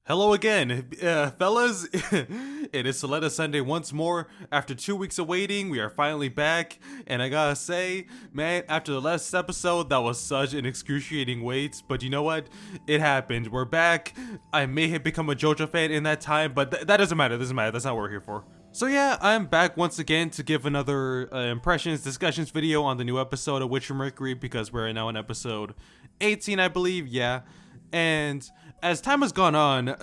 Hello again, fellas. It is Suletta Sunday once more. After 2 weeks of waiting, we are finally back. And I gotta say, man, after the last episode, that was such an excruciating wait. But you know what? It happened. We're back. I may have become a JoJo fan in that time, but that doesn't matter. That's not what we're here for. So yeah, I'm back once again to give another impressions, discussions video on the new episode of Witch From Mercury because we're now in episode 18, I believe. Yeah, and as time has gone on,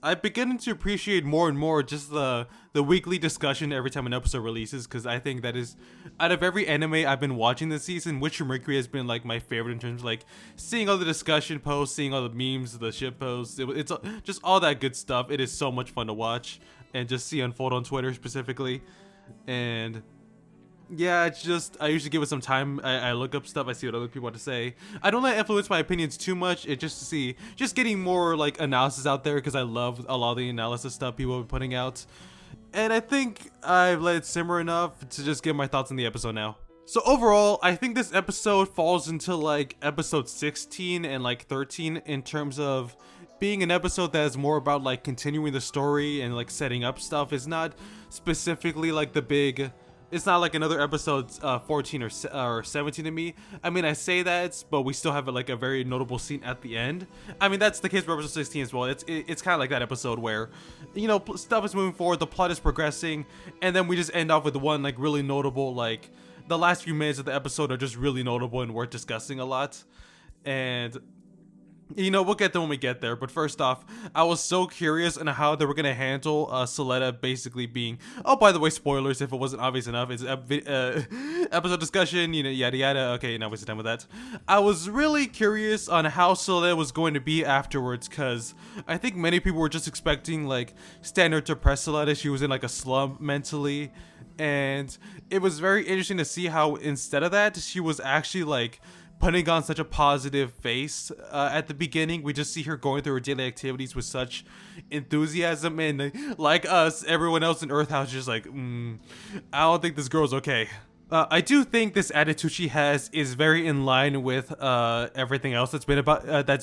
I've begun to appreciate more and more just the weekly discussion every time an episode releases, because I think that is, out of every anime I've been watching this season, Witch From Mercury has been like my favorite in terms of like seeing all the discussion posts, seeing all the memes, the shit posts. It's just all that good stuff. It is so much fun to watch and just see unfold on Twitter specifically. And yeah, it's just, I usually give it some time. I look up stuff, I see what other people want to say. I don't let it influence my opinions too much. It's just to see, just getting more like analysis out there, because I love a lot of the analysis stuff people are putting out. And I think I've let it simmer enough to just give my thoughts on the episode now. So overall, I think this episode falls into like episode 16 and like 13 in terms of being an episode that is more about like continuing the story and like setting up stuff. It's not specifically like the big, it's not like another episode 14 or 17 to me. I mean, I say that, but we still have like a very notable scene at the end. I mean, that's the case for episode 16 as well. It's kind of like that episode where, you know, stuff is moving forward, the plot is progressing, and then we just end off with one like really notable, like the last few minutes of the episode are just really notable and worth discussing a lot. And you know, we'll get there when we get there, but first off, I was so curious on how they were going to handle Suletta basically being, oh, by the way, spoilers if it wasn't obvious enough, it's episode discussion, you know, yada yada. Okay, now we're done with that. I was really curious on how Suletta was going to be afterwards, because I think many people were just expecting like standard depressed Suletta. She was in like a slump mentally, and it was very interesting to see how instead of that, she was actually like putting on such a positive face at the beginning. We just see her going through her daily activities with such enthusiasm, and like us, everyone else in Earth House just like, I don't think this girl's okay. I do think this attitude she has is very in line with everything else that's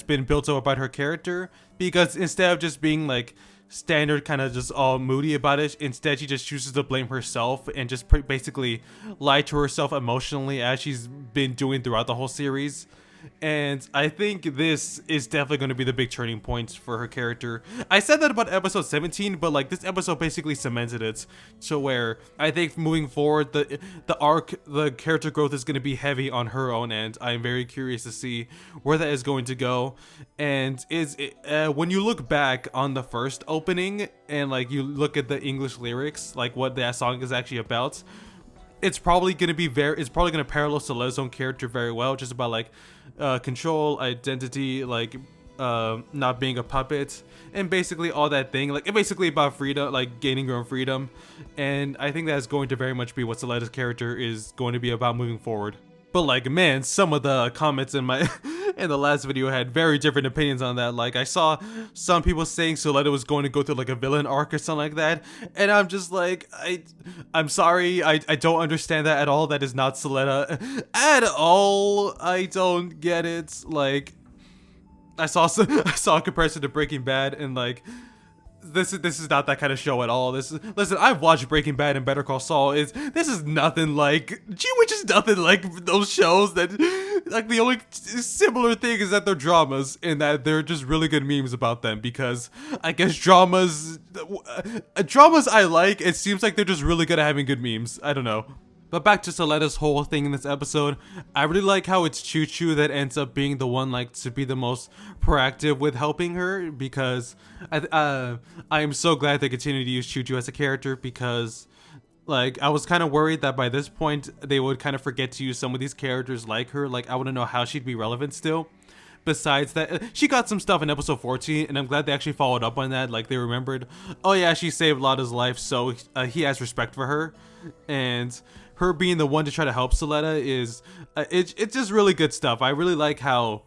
been built up about her character, because instead of just being like standard kind of just all moody about it, instead she just chooses to blame herself and just basically lie to herself emotionally, as she's been doing throughout the whole series. And I think this is definitely going to be the big turning point for her character. I said that about episode 17, but like this episode basically cemented it to where I think moving forward, the character growth is going to be heavy on her own end. I'm very curious to see where that is going to go. And when you look back on the first opening and like you look at the English lyrics, like what that song is actually about, it's probably going to parallel Soleil's own character very well, just about like control, identity, like not being a puppet, and basically all that thing, like basically about freedom, like gaining your own freedom. And I think that's going to very much be what Soleil's character is going to be about moving forward. But like, man, some of the comments in my in the last video had very different opinions on that. Like, I saw some people saying Suletta was going to go through like a villain arc or something like that, and I'm just like, I'm sorry, I don't understand that at all. That is not Suletta at all. I don't get it. Like, I saw a comparison to Breaking Bad, and like, this is not that kind of show at all. Listen, I've watched Breaking Bad and Better Call Saul. This is nothing like G-Witch is nothing like those shows. That like the only similar thing is that they're dramas, and that they're just really good memes about them, because I guess dramas I like. It seems like they're just really good at having good memes. I don't know. But back to Soletta's whole thing in this episode, I really like how it's Choo Choo that ends up being the one like to be the most proactive with helping her, because I am so glad they continue to use Choo Choo as a character, because like I was kind of worried that by this point they would kind of forget to use some of these characters like her. Like, I want to know how she'd be relevant still. Besides that, she got some stuff in episode 14, and I'm glad they actually followed up on that. Like, they remembered, oh yeah, she saved Lotta's life, so he has respect for her. And her being the one to try to help Suletta is it's just really good stuff. I really like how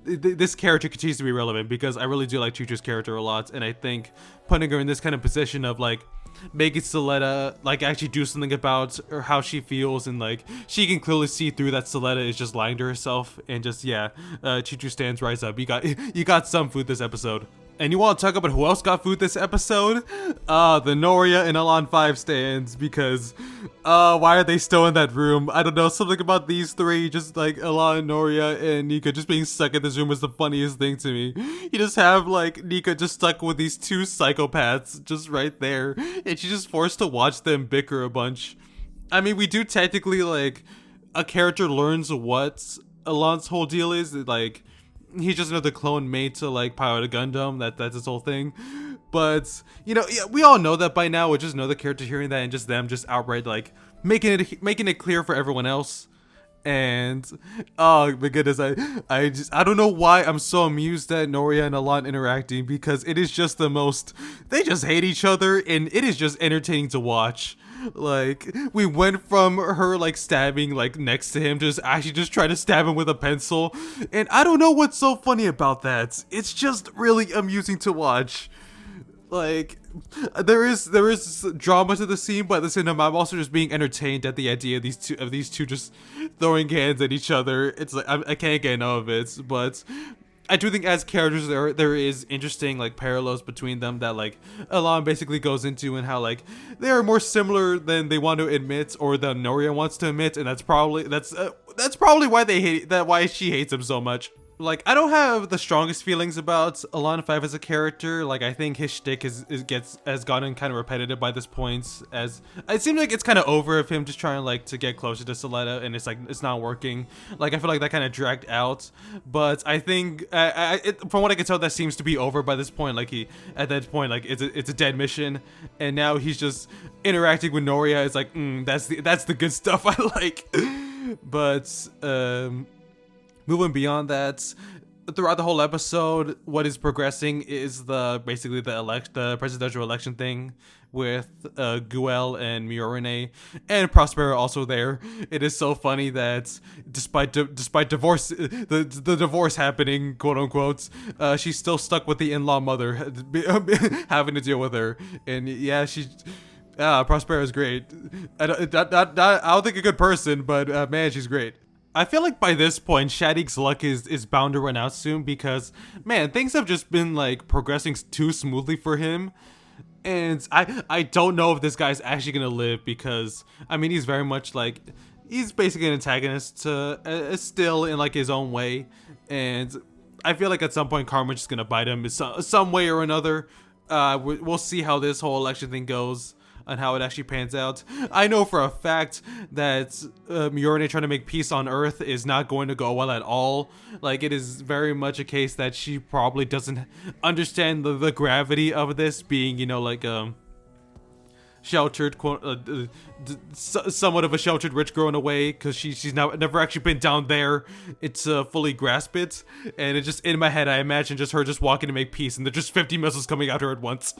this character continues to be relevant, because I really do like Choo Choo's character a lot, and I think putting her in this kind of position of like making Suletta like actually do something about or how she feels, and like she can clearly see through that Suletta is just lying to herself, and just Choo Choo stands rise up. You got some food this episode. And you want to talk about who else got food this episode? The Noria and Alon 5 stands, because why are they still in that room? I don't know, something about these three, just like Alon, Noria, and Nika just being stuck in this room is the funniest thing to me. You just have like Nika just stuck with these two psychopaths just right there, and she's just forced to watch them bicker a bunch. I mean, we do technically, like, a character learns what Alon's whole deal is, like, he's just another clone made to like pilot a Gundam. That's his whole thing. But you know, yeah, we all know that by now. We just know the character hearing that and just them just outright like making it clear for everyone else. And oh my goodness, I don't know why I'm so amused at Noria and Alon interacting, because it is just the most, they just hate each other and it is just entertaining to watch. Like, we went from her like stabbing like next to him to just actually just trying to stab him with a pencil, and I don't know what's so funny about that. It's just really amusing to watch. Like, there is drama to the scene, but at the same time, I'm also just being entertained at the idea of these two just throwing hands at each other. It's like I can't get enough of it, but I do think as characters there is interesting like parallels between them that like Alon basically goes into, and how like they are more similar than they want to admit, or than Noria wants to admit, and that's probably why they hate why she hates him so much. Like, I don't have the strongest feelings about Alon 5 as a character. Like, I think his shtick has gotten kind of repetitive by this point, as it seems like it's kind of over of him just trying like to get closer to Suletta, and it's like it's not working. Like, I feel like that kind of dragged out, but I think from what I can tell, that seems to be over by this point. Like, at that point, like it's a dead mission, and now he's just interacting with Noria. It's like that's the good stuff I like. But moving beyond that, throughout the whole episode, what is progressing is basically the presidential election thing with Guel and Miorine, and Prospera also there. It is so funny that despite divorce, the divorce happening, quote unquote, she's still stuck with the in-law mother having to deal with her, and yeah, Prospera is great. I don't think a good person, but man, she's great. I feel like by this point, Shadik's luck is bound to run out soon, because, man, things have just been, like, progressing too smoothly for him. And I don't know if this guy's actually gonna live, because, I mean, he's very much, like, he's basically an antagonist to, still in, like, his own way. And I feel like at some point, Karma's just gonna bite him some way or another. We'll see how this whole election thing goes, and how it actually pans out. I know for a fact that Miorine trying to make peace on Earth is not going to go well at all. Like, it is very much a case that she probably doesn't understand the gravity of this, being, you know, like sheltered, somewhat of a sheltered rich girl in a way, because she's never actually been down there. It's fully grasp it, and it just, in my head, I imagine just her just walking to make peace, and there's just 50 missiles coming at her at once.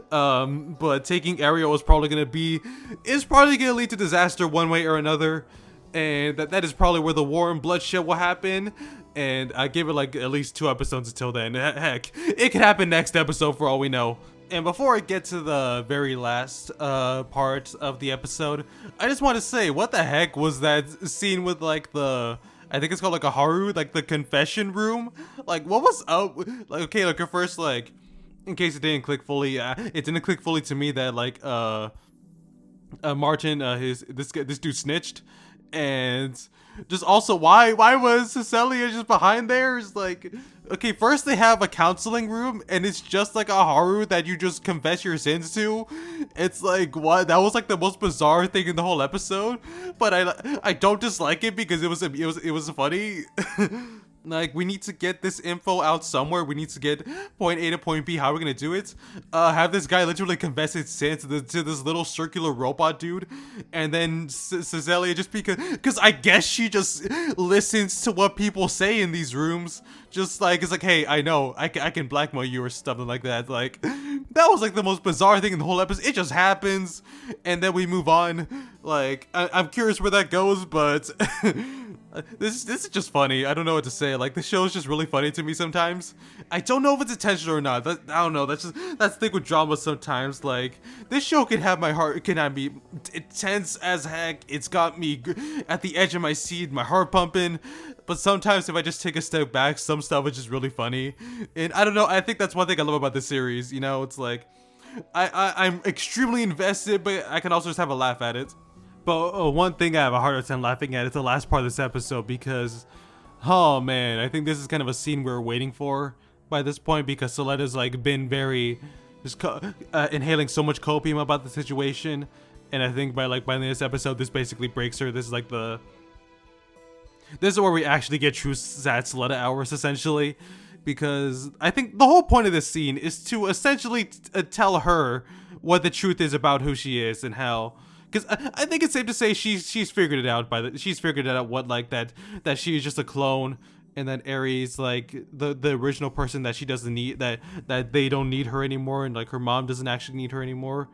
But taking Ariel is probably gonna lead to disaster one way or another, and that is probably where the war and bloodshed will happen. And I give it like at least 2 episodes until then. Heck, it could happen next episode for all we know. And before I get to the very last part of the episode, I just want to say, what the heck was that scene with like I think it's called like a Haru, like the confession room? Like, what was up? Like, okay, like at first, like, in case it didn't click fully, it didn't click fully to me that like Martin, this dude snitched, and just also why was Cecilia just behind there? It's like, okay, first they have a counseling room, and it's just like a Haru that you just confess your sins to. It's like, what? That was like the most bizarre thing in the whole episode, but I don't dislike it because it was funny. Like, we need to get this info out somewhere. We need to get point A to point B. How are we gonna do it? Have this guy literally confess his sin to this little circular robot dude, and then Cecilia, just because I guess she just listens to what people say in these rooms. Just like, it's like, hey, I know I can blackmail you or something like that. Like, that was like the most bizarre thing in the whole episode. It just happens, and then we move on. Like, I'm curious where that goes, but this is just funny. I don't know what to say. Like, the show is just really funny to me sometimes. I don't know if it's intentional or not. I don't know. That's the thing with drama sometimes. Like, this show can have my heart, it can have me intense as heck. It's got me at the edge of my seat, my heart pumping. But sometimes if I just take a step back, some stuff is just really funny. And I don't know, I think that's one thing I love about this series. You know, it's like, I'm extremely invested, but I can also just have a laugh at it. But one thing I have a harder time laughing at is the last part of this episode because, oh man, I think this is kind of a scene we were waiting for by this point because Suletta's like been very, just inhaling so much copium about the situation. And I think by the end of this episode, this basically breaks her. This is like this is where we actually get true sad Suletta hours, essentially. Because I think the whole point of this scene is to essentially tell her what the truth is about who she is and how. Because I think it's safe to say she's figured it out she's figured it out what like that she is just a clone, and that Aries like the original person that she doesn't need, that they don't need her anymore, and like her mom doesn't actually need her anymore.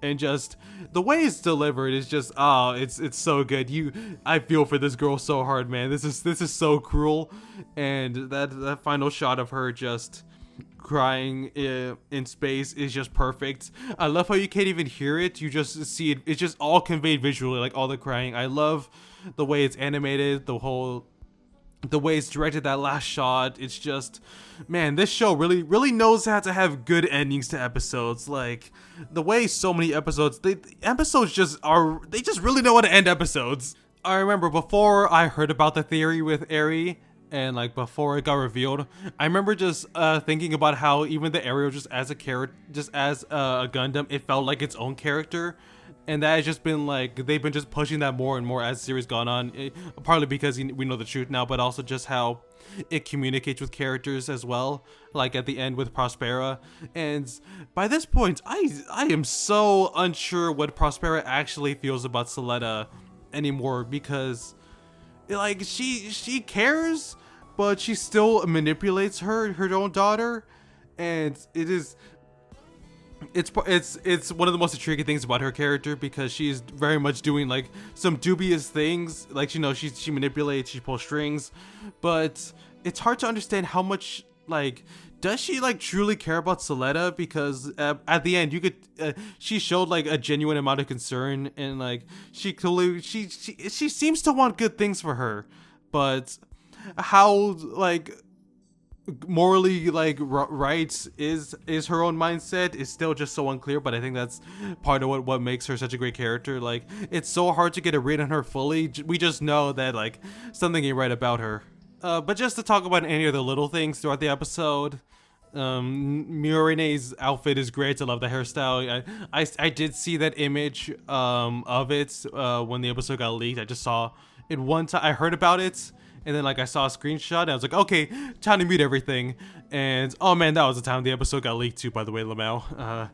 And just the way it's delivered is just it's so good. I feel for this girl so hard, man. This is so cruel. And that final shot of her just crying in space is just perfect. I love how you can't even hear it, you just see it. It's just all conveyed visually, like all the crying. I love the way it's animated, the way it's directed, that last shot. It's just, man, this show really knows how to have good endings to episodes. Like the way so many episodes, they just really know how to end episodes. I remember before I heard about the theory with Aerie, and like before it got revealed, I remember just thinking about how even the Ariel, just as a character, just as a Gundam, it felt like its own character. And that has just been like, they've been just pushing that more and more as the series gone on, partly because we know the truth now, but also just how it communicates with characters as well, like at the end with Prospera. And by this point, I am so unsure what Prospera actually feels about Suletta anymore, because like she cares, but she still manipulates her own daughter. And it's one of the most intriguing things about her character, because she's very much doing like some dubious things, like, you know, she manipulates, she pulls strings, but it's hard to understand how much, like, does she like truly care about Suletta? Because at the end, you could she showed like a genuine amount of concern, and like she clearly she seems to want good things for her, but how like morally like right is her own mindset is still just so unclear. But I think that's part of what makes her such a great character. Like, it's so hard to get a read on her fully. We just know that like something ain't right about her. But just to talk about any of the little things throughout the episode, Miorine's outfit is great. I love the hairstyle. I did see that image of it when the episode got leaked. I just saw it one time. I heard about it, and then like I saw a screenshot, and I was like, okay, time to mute everything. And oh man, that was the time the episode got leaked too, by the way, Lamau.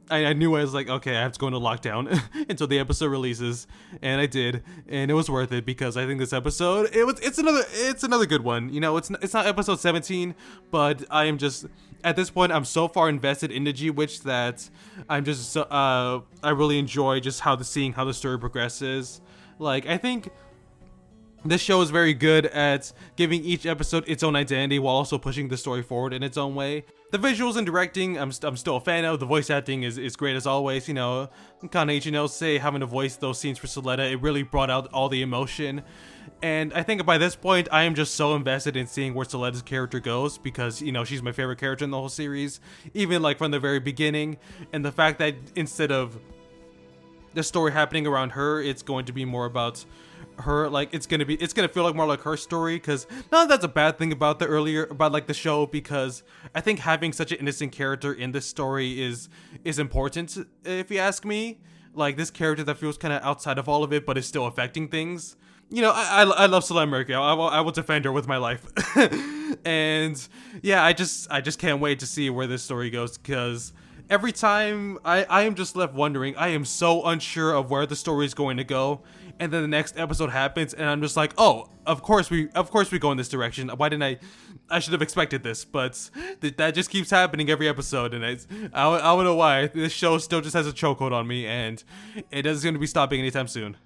I knew, I was like, okay, I have to go into lockdown until the episode releases, and I did, and it was worth it, because I think this episode, it's another good one. You know, it's not episode 17, but I am just, at this point, I'm so far invested into G-Witch that I'm just I really enjoy just seeing how the story progresses. Like, I think this show is very good at giving each episode its own identity while also pushing the story forward in its own way. The visuals and directing, I'm still a fan of. The voice acting is great as always. You know, Kaneichi, you know, having to voice those scenes for Suletta, it really brought out all the emotion. And I think by this point, I am just so invested in seeing where Suletta's character goes, because, you know, she's my favorite character in the whole series, even like from the very beginning. And the fact that instead of the story happening around her, it's going to be more about her, like it's gonna feel like more like her story. Because none of that's a bad thing about the show, because I think having such an innocent character in this story is important, if you ask me. Like, this character that feels kind of outside of all of it, but is still affecting things. You know, I love Suletta Mercury. I will defend her with my life. And yeah, I just can't wait to see where this story goes, because every time I am just left wondering. I am so unsure of where the story is going to go, and then the next episode happens, and I'm just like, oh, of course we go in this direction. Why didn't I should have expected this, but that just keeps happening every episode, and I don't know why. This show still just has a chokehold on me, and it isn't going to be stopping anytime soon.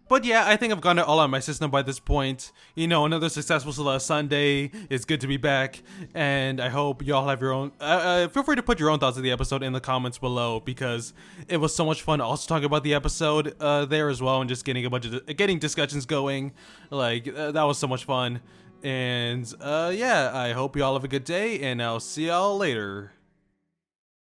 But yeah, I think I've gotten it all out of my system by this point. You know, another successful Suletta Sunday. It's good to be back, and I hope y'all have your own. Feel free to put your own thoughts of the episode in the comments below, because it was so much fun also talking about the episode there as well, and just getting getting discussions going. Like, that was so much fun. And yeah, I hope you all have a good day, and I'll see y'all later.